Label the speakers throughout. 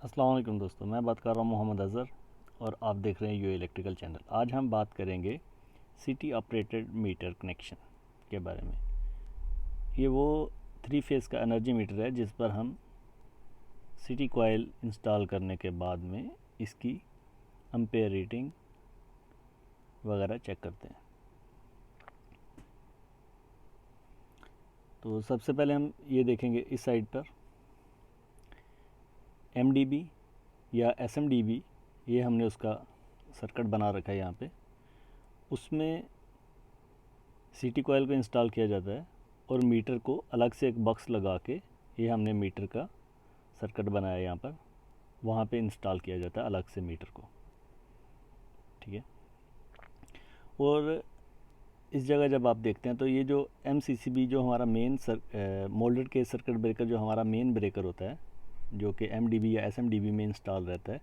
Speaker 1: अस्सलाम वालेकुम दोस्तों, मैं बात कर रहा हूँ मोहम्मद अज़हर और आप देख रहे हैं यूए इलेक्ट्रिकल चैनल। आज हम बात करेंगे सिटी ऑपरेटेड मीटर कनेक्शन के बारे में। ये वो 3 फेज़ का एनर्जी मीटर है जिस पर हम सिटी कॉइल इंस्टॉल करने के बाद में इसकी एम्पेयर रीडिंग वगैरह चेक करते हैं। तो सबसे पहले हम ये देखेंगे इस साइड पर एमडीबी या एसएमडीबी, ये हमने उसका सर्किट बना रखा है यहाँ पे। उसमें सिटी कॉइल को इंस्टॉल किया जाता है और मीटर को अलग से एक बॉक्स लगा के, ये हमने मीटर का सर्किट बनाया यहाँ पर, वहाँ पे इंस्टॉल किया जाता है अलग से मीटर को, ठीक है। और इस जगह जब आप देखते हैं तो ये जो एमसीसीबी जो हमारा main moulded case circuit breaker जो हमारा मेन ब्रेकर होता है, जो कि एमडीबी या एसएमडीबी में इंस्टॉल रहता है,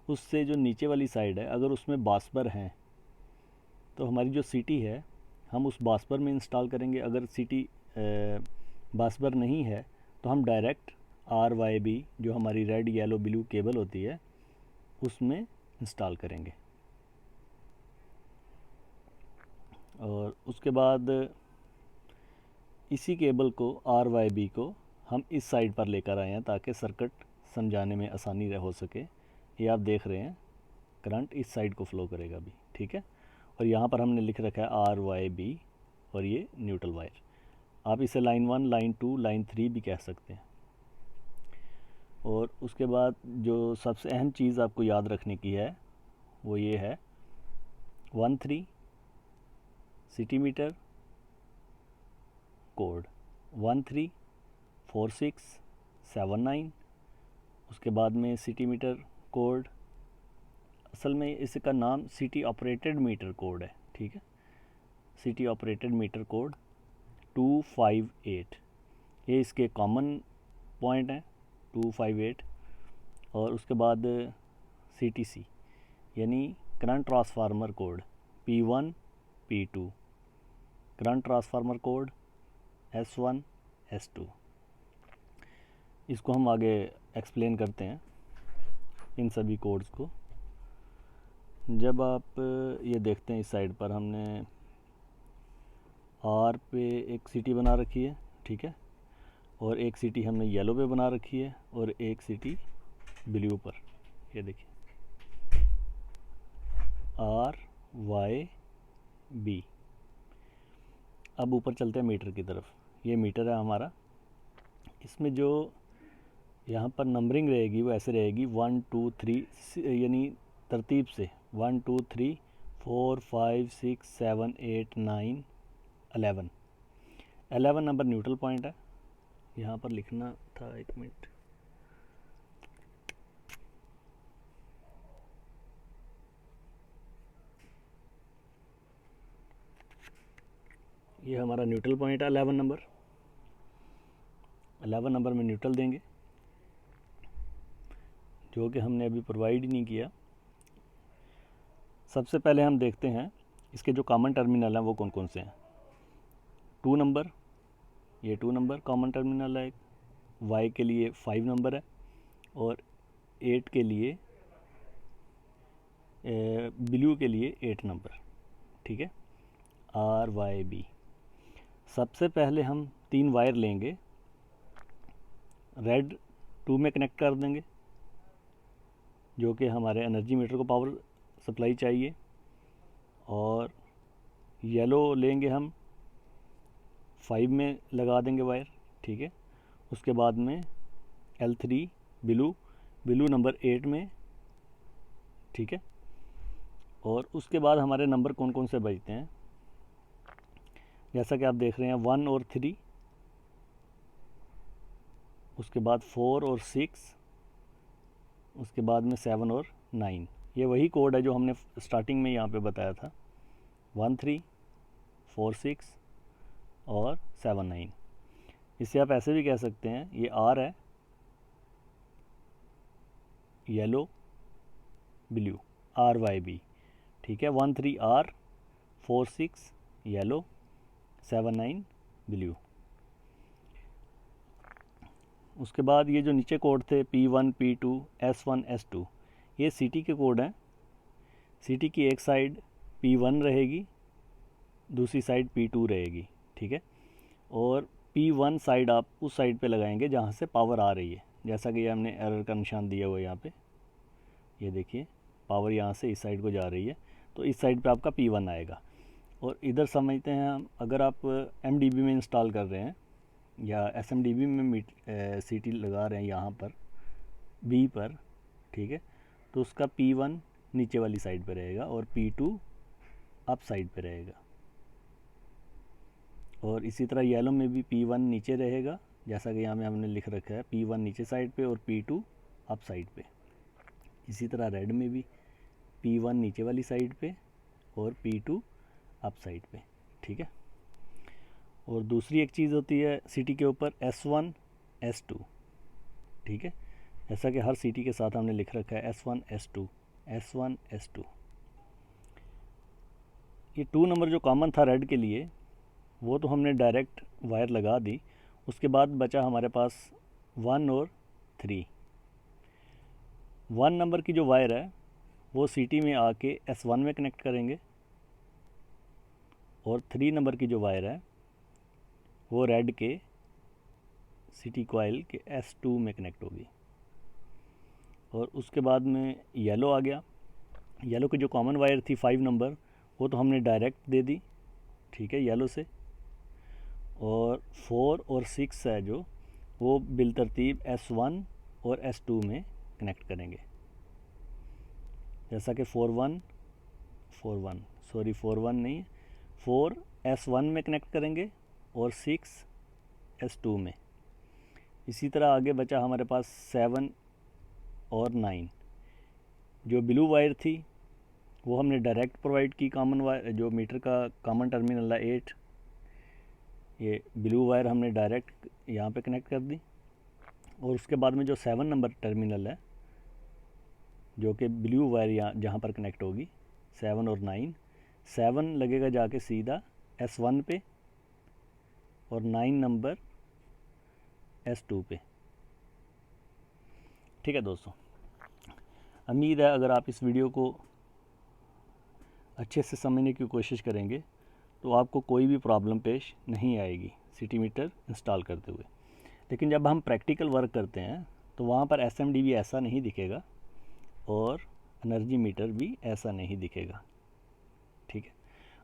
Speaker 1: उससे जो नीचे वाली साइड है अगर उसमें बास्पर हैं तो हमारी जो सीटी है हम उस बास्पर में इंस्टॉल करेंगे। अगर सीटी बास्पर नहीं है तो हम डायरेक्ट RYB जो हमारी रेड येलो ब्लू केबल होती है उसमें इंस्टॉल करेंगे। और उसके बाद इसी केबल को RYB को हम इस साइड पर लेकर आए हैं ताकि सर्किट समझाने में आसानी हो सके। ये आप देख रहे हैं करंट इस साइड को फ्लो करेगा अभी, ठीक है। और यहाँ पर हमने लिख रखा है RYB और ये न्यूट्रल वायर। आप इसे लाइन 1, लाइन 2, लाइन 3 भी कह सकते हैं। और उसके बाद जो सबसे अहम चीज़ आपको याद रखने की है वो ये है 13 सिटी मीटर कोड 134679। उसके बाद में सिटी मीटर कोड, असल में इसका नाम सिटी ऑपरेटेड मीटर कोड है, ठीक है। सिटी ऑपरेटेड मीटर कोड 258, ये इसके कॉमन पॉइंट हैं 258। और उसके बाद CTC यानी current transformer code P1 P2, current transformer code S1 S2। इसको हम आगे एक्सप्लेन करते हैं इन सभी कोड्स को। जब आप ये देखते हैं इस साइड पर हमने R पे एक सिटी बना रखी है, ठीक है, और एक सिटी हमने येलो पे बना रखी है और एक सिटी ब्लू पर। ये देखिए RYB। अब ऊपर चलते हैं मीटर की तरफ। ये मीटर है हमारा, इसमें जो यहाँ पर नंबरिंग रहेगी वो ऐसे रहेगी 1 2 3, यानी तरतीब से 1 2 3 4 5 6 7 8 9 11। 11 नंबर न्यूट्रल पॉइंट है, यहाँ पर लिखना था, एक मिनट। ये हमारा न्यूट्रल पॉइंट है 11 नंबर। 11 नंबर में न्यूट्रल देंगे, जो कि हमने अभी प्रोवाइड ही नहीं किया। सबसे पहले हम देखते हैं इसके जो कॉमन टर्मिनल हैं वो कौन कौन से हैं। 2 नंबर, ये 2 नंबर कॉमन टर्मिनल है एक। Y के लिए 5 नंबर है और 8 के लिए ब्लू के लिए 8 नंबर, ठीक है। RYB। सबसे पहले हम 3 वायर लेंगे, रेड 2 में कनेक्ट कर देंगे जो कि हमारे एनर्जी मीटर को पावर सप्लाई चाहिए, और येलो लेंगे हम 5 में लगा देंगे वायर, ठीक है। उसके बाद में L3 ब्लू नंबर 8 में, ठीक है। और उसके बाद हमारे नंबर कौन कौन से बचते हैं, जैसा कि आप देख रहे हैं 1 और 3, उसके बाद 4 और 6, उसके बाद में 7 और 9। ये वही कोड है जो हमने स्टार्टिंग में यहाँ पे बताया था, 1 3 4 6 और 7 9। इसे आप ऐसे भी कह सकते हैं, ये R है, येलो ब्लू, RYB, ठीक है। 1 3 R, 4 6 येलो, 7 9 ब्लू। उसके बाद ये जो नीचे कोड थे P1 P2 S1 S2, ये सिटी के कोड हैं। सिटी की एक साइड P1 रहेगी, दूसरी साइड P2 रहेगी, ठीक है। और P1 साइड आप उस साइड पे लगाएंगे जहाँ से पावर आ रही है, जैसा कि ये हमने एरर का निशान दिया हुआ है यहाँ पे, ये देखिए पावर यहाँ से इस साइड को जा रही है, तो इस साइड पे आपका P1 आएगा। और इधर समझते हैं हम, अगर आप MDB में इंस्टॉल कर रहे हैं या SMDB में सीटी लगा रहे हैं यहाँ पर B पर, ठीक है, तो उसका P1 नीचे वाली साइड पे रहेगा और P2 अप साइड पे रहेगा। और इसी तरह येलो में भी P1 नीचे रहेगा, जैसा कि यहाँ में हमने लिख रखा है, P1 नीचे साइड पे और P2 अप साइड पे। इसी तरह रेड में भी P1 नीचे वाली साइड पे और P2 अप साइड पे, ठीक है। और दूसरी एक चीज़ होती है सिटी के ऊपर S1 S2, ठीक है, जैसा कि हर सिटी के साथ हमने लिख रखा है S1 S2 S1 S2। ये 2 नंबर जो कॉमन था रेड के लिए, वो तो हमने डायरेक्ट वायर लगा दी। उसके बाद बचा हमारे पास 1 और 3। 1 नंबर की जो वायर है वो सिटी में आके S1 में कनेक्ट करेंगे, और 3 नंबर की जो वायर है वो रेड के सिटी कॉइल के S2 में कनेक्ट होगी। और उसके बाद में येलो आ गया। येलो की जो कॉमन वायर थी 5 नंबर, वो तो हमने डायरेक्ट दे दी, ठीक है, येलो से। और 4 और 6 है जो, वो बिलतरतीब S1 और S2 में कनेक्ट करेंगे, जैसा कि 4 S1 में कनेक्ट करेंगे और 6 S2 में। इसी तरह आगे बचा हमारे पास 7 और 9। जो ब्लू वायर थी वो हमने डायरेक्ट प्रोवाइड की, कॉमन वायर जो मीटर का कॉमन टर्मिनल है 8, ये ब्लू वायर हमने डायरेक्ट यहाँ पे कनेक्ट कर दी। और उसके बाद में जो 7 नंबर टर्मिनल है, जो कि ब्लू वायर यहाँ जहाँ पर कनेक्ट होगी, 7 और 9, 7 लगेगा जाके सीधा S1 पे और 9 नंबर S2 पे, ठीक है दोस्तों। उम्मीद है अगर आप इस वीडियो को अच्छे से समझने की कोशिश करेंगे तो आपको कोई भी प्रॉब्लम पेश नहीं आएगी सिटी मीटर इंस्टॉल करते हुए। लेकिन जब हम प्रैक्टिकल वर्क करते हैं तो वहाँ पर SMDB ऐसा नहीं दिखेगा और एनर्जी मीटर भी ऐसा नहीं दिखेगा, ठीक है।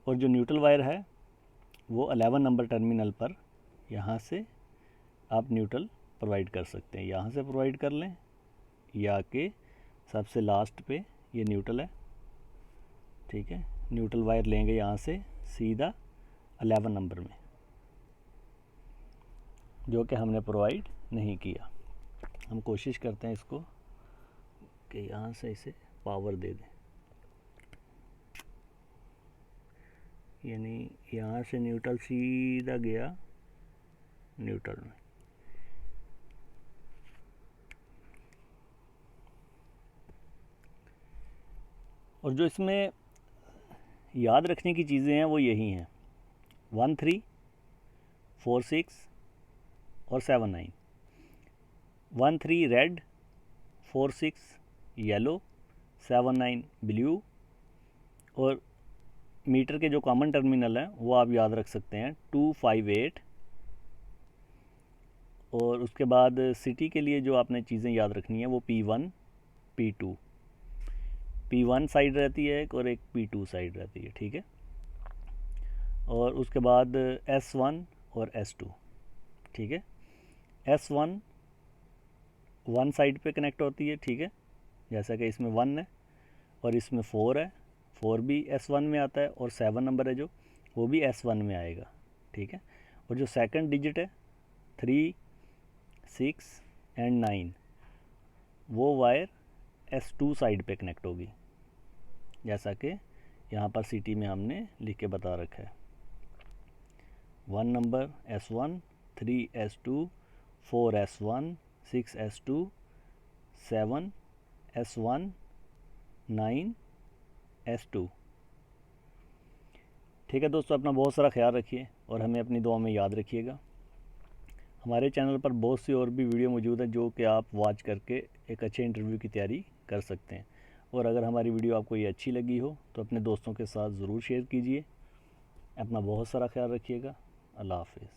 Speaker 1: और जो न्यूट्रल वायर है वो 11 नंबर टर्मिनल पर यहाँ से आप न्यूट्रल प्रोवाइड कर सकते हैं, यहाँ से प्रोवाइड कर लें, या कि सबसे लास्ट पे ये न्यूट्रल है, ठीक है। न्यूट्रल वायर लेंगे यहाँ से सीधा 11 नंबर में, जो कि हमने प्रोवाइड नहीं किया। हम कोशिश करते हैं इसको कि यहाँ से इसे पावर दे दें, यानी यहाँ से न्यूट्रल सीधा गया न्यूट्रल में। और जो इसमें याद रखने की चीज़ें हैं वो यही हैं, 1 3 4 6 और 7 9। 1 3 रेड, 4 6 येलो, 7 9 ब्लू। और मीटर के जो कॉमन टर्मिनल हैं वो आप याद रख सकते हैं 2 5 8। और उसके बाद सिटी के लिए जो आपने चीज़ें याद रखनी है वो P1 P2, P1 साइड रहती है एक और एक P2 साइड रहती है, ठीक है। और उसके बाद S1 और S2, ठीक है। S1 1 साइड पे कनेक्ट होती है, ठीक है, जैसा कि इसमें 1 है और इसमें 4 है, 4 भी S1 में आता है, और 7 नंबर है जो, वो भी S1 में आएगा, ठीक है। और जो सेकंड डिजिट है 3 6 एंड 9, वो वायर S2 साइड पे कनेक्ट होगी, जैसा कि यहाँ पर सिटी में हमने लिख के बता रखा है। 1 number S1, 3 S2, 4 S1, 6 S2, 7 S1, 9 S2, ठीक है दोस्तों। अपना बहुत सारा ख्याल रखिए और हमें अपनी दुआ में याद रखिएगा। हमारे चैनल पर बहुत सी और भी वीडियो मौजूद हैं जो कि आप वॉच करके एक अच्छे इंटरव्यू की तैयारी कर सकते हैं। और अगर हमारी वीडियो आपको ये अच्छी लगी हो तो अपने दोस्तों के साथ ज़रूर शेयर कीजिए। अपना बहुत सारा ख्याल रखिएगा। अल्लाह हाफिज़।